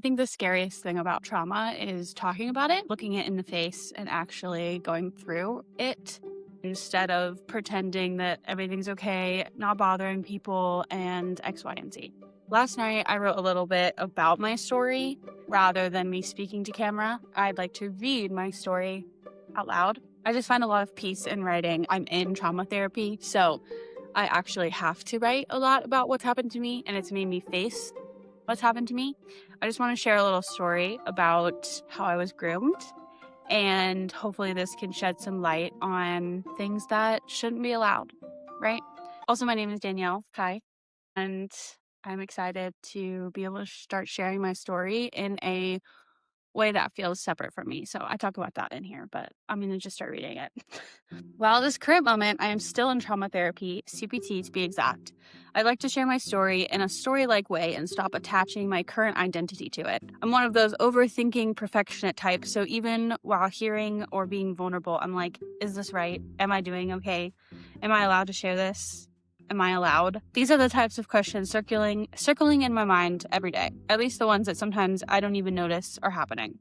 think the scariest thing about trauma is talking about it, looking it in the face, and actually going through it instead of pretending that everything's okay, not bothering people, and X, Y, and Z. Last night, I wrote a little bit about my story rather than me speaking to camera. I'd like to read my story out loud. I just find a lot of peace in writing. I'm in trauma therapy, so I actually have to write a lot about what's happened to me, and it's made me face what's happened to me. I just want to share a little story about how I was groomed, and hopefully this can shed some light on things that shouldn't be allowed, right? Also, my name is Danielle. Hi. And I'm excited to be able to start sharing my story in a way that feels separate from me. So I talk about that in here, but I'm going to just start reading it. While at this current moment, I am still in trauma therapy, CPT to be exact. I'd like to share my story in a story-like way and stop attaching my current identity to it. I'm one of those overthinking perfectionist types, so even while hearing or being vulnerable, I'm like, is this right? Am I doing okay? Am I allowed to share this? Am I allowed? These are the types of questions circling in my mind every day, at least the ones that sometimes I don't even notice are happening.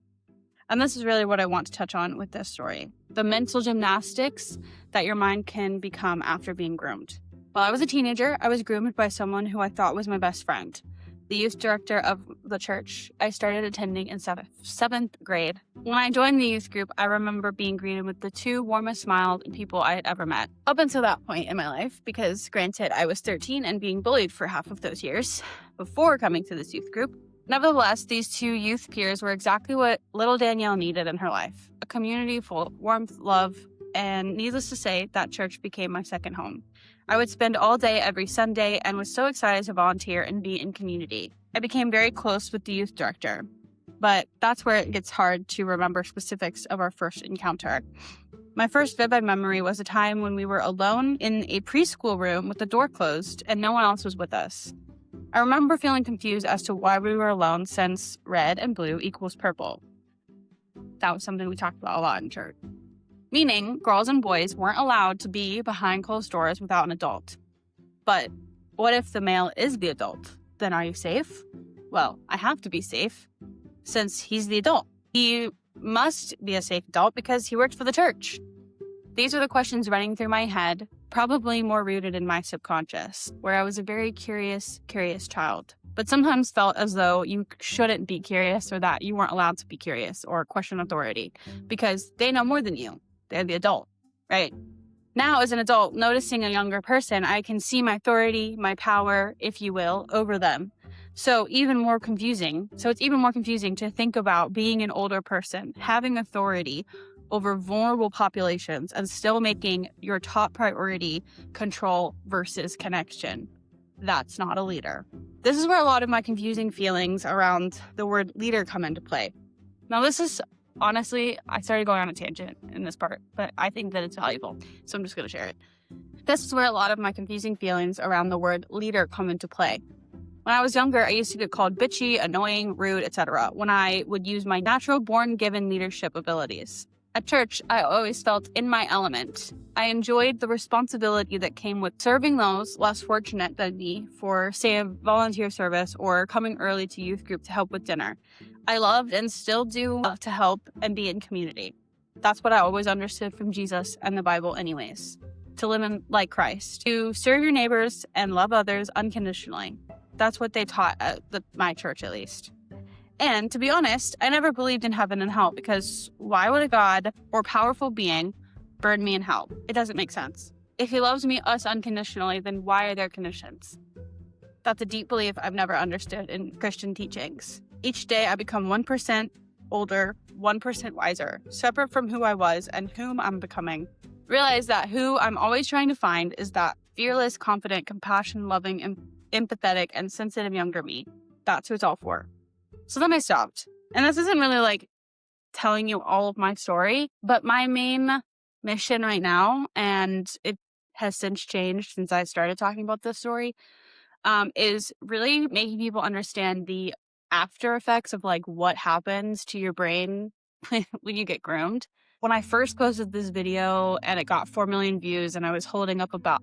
And this is really what I want to touch on with this story. The mental gymnastics that your mind can become after being groomed. While I was a teenager, I was groomed by someone who I thought was my best friend. The youth director of the church I started attending in seventh grade. When I joined the youth group, I remember being greeted with the two warmest smiles people I had ever met. Up until that point in my life, because granted, I was 13 and being bullied for half of those years before coming to this youth group. Nevertheless, these two youth peers were exactly what little Danielle needed in her life. A community full of warmth, love, and needless to say, that church became my second home. I would spend all day every Sunday and was so excited to volunteer and be in community. I became very close with the youth director, but that's where it gets hard to remember specifics of our first encounter. My first vivid memory was a time when we were alone in a preschool room with the door closed and no one else was with us. I remember feeling confused as to why we were alone since red and blue equals purple. That was something we talked about a lot in church. Meaning, girls and boys weren't allowed to be behind closed doors without an adult. But what if the male is the adult? Then are you safe? Well, I have to be safe since he's the adult. He must be a safe adult because he works for the church. These are the questions running through my head, probably more rooted in my subconscious, where I was a very curious child, but sometimes felt as though you shouldn't be curious or that you weren't allowed to be curious or question authority because they know more than you. They're the adult, right? Now, as an adult, noticing a younger person, I can see my authority, my power, if you will, over them. So it's even more confusing to think about being an older person, having authority over vulnerable populations, and still making your top priority control versus connection. That's not a leader. This is where a lot of my confusing feelings around the word leader come into play. Now, this is honestly, I started going on a tangent in this part, but I think that it's valuable, so I'm just going to share it. This is where a lot of my confusing feelings around the word leader come into play. When I was younger, I used to get called bitchy, annoying, rude, etc. when I would use my natural born-given leadership abilities. At church, I always felt in my element. I enjoyed the responsibility that came with serving those less fortunate than me for, say, a volunteer service or coming early to youth group to help with dinner. I loved and still do love to help and be in community. That's what I always understood from Jesus and the Bible anyways. To live like Christ. To serve your neighbors and love others unconditionally. That's what they taught at my church, at least. And to be honest, I never believed in heaven and hell because why would a God or powerful being burn me in hell? It doesn't make sense. If he loves us unconditionally, then why are there conditions? That's a deep belief I've never understood in Christian teachings. Each day I become 1% older, 1% wiser, separate from who I was and whom I'm becoming. Realize that who I'm always trying to find is that fearless, confident, compassion-loving, empathetic, and sensitive younger me. That's who it's all for. So then I stopped. And this isn't really like telling you all of my story, but my main mission right now, and it has since changed since I started talking about this story, is really making people understand the after effects of like what happens to your brain when you get groomed. When I first posted this video and it got 4 million views and I was holding up about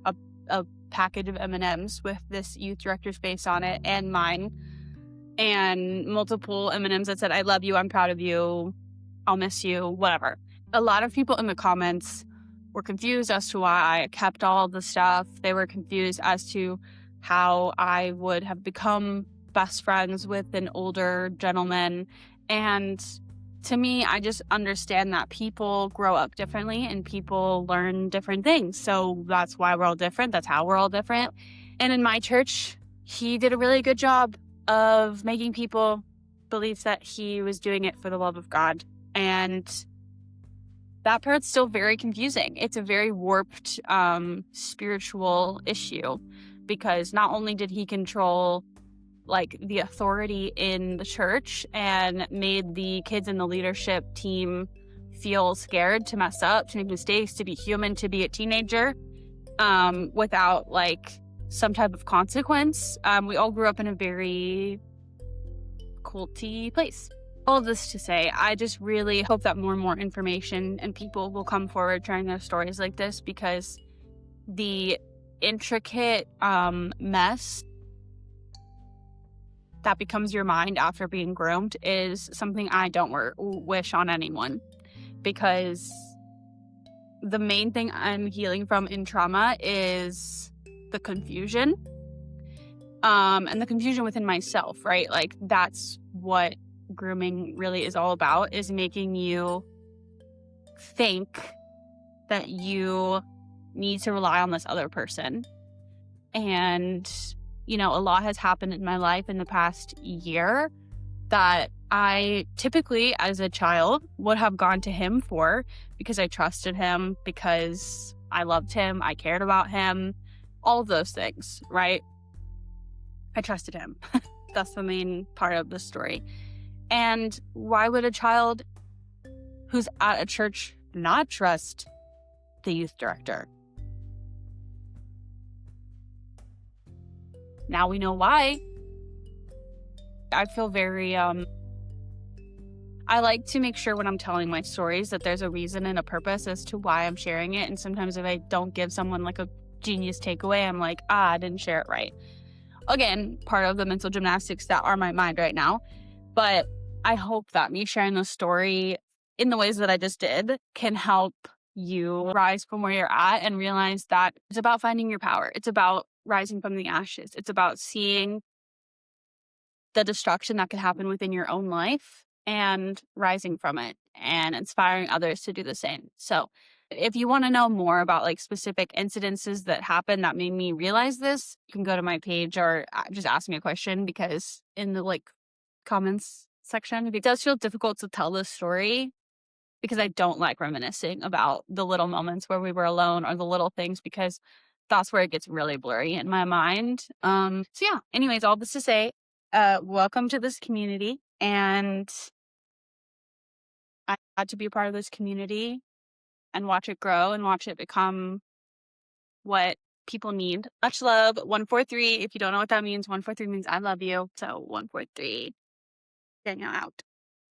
a package of M&Ms with this youth director's face on it and mine, and multiple M&Ms that said, "I love you, I'm proud of you, I'll miss you," whatever. A lot of people in the comments were confused as to why I kept all the stuff. They were confused as to how I would have become best friends with an older gentleman. And to me, I just understand that people grow up differently and people learn different things. So that's why we're all different. That's how we're all different. And in my church, he did a really good job of making people believe that he was doing it for the love of God. And that part's still very confusing. It's a very warped spiritual issue, because not only did he control like the authority in the church and made the kids in the leadership team feel scared to mess up, to make mistakes, to be human, to be a teenager, without like some type of consequence. We all grew up in a very culty place. All of this to say, I just really hope that more and more information and people will come forward sharing their stories like this, because the intricate mess that becomes your mind after being groomed is something I don't wish on anyone, because the main thing I'm healing from in trauma is the confusion, and the confusion within myself, right? Like, that's what grooming really is all about, is making you think that you need to rely on this other person. And, you know, a lot has happened in my life in the past year that I typically, as a child, would have gone to him for, because I trusted him, because I loved him, I cared about him, all of those things, right? I trusted him. That's the main part of the story. And why would a child who's at a church not trust the youth director? Now we know why. I feel very, I like to make sure when I'm telling my stories that there's a reason and a purpose as to why I'm sharing it. And sometimes if I don't give someone like a genius takeaway, I'm like, I didn't share it right. Again, part of the mental gymnastics that are my mind right now. But I hope that me sharing the story in the ways that I just did can help you rise from where you're at and realize that it's about finding your power. It's about rising from the ashes. It's about seeing the destruction that could happen within your own life and rising from it and inspiring others to do the same. So if you want to know more about like specific incidences that happened that made me realize this, you can go to my page or just ask me a question, because in the like comments section, it does feel difficult to tell this story because I don't like reminiscing about the little moments where we were alone or the little things, because that's where it gets really blurry in my mind. So yeah, anyways, all this to say, welcome to this community, and I had to be a part of this community and watch it grow and watch it become what people need. Much love. 143. If you don't know what that means, 143 means I love you. So 143. Danielle out.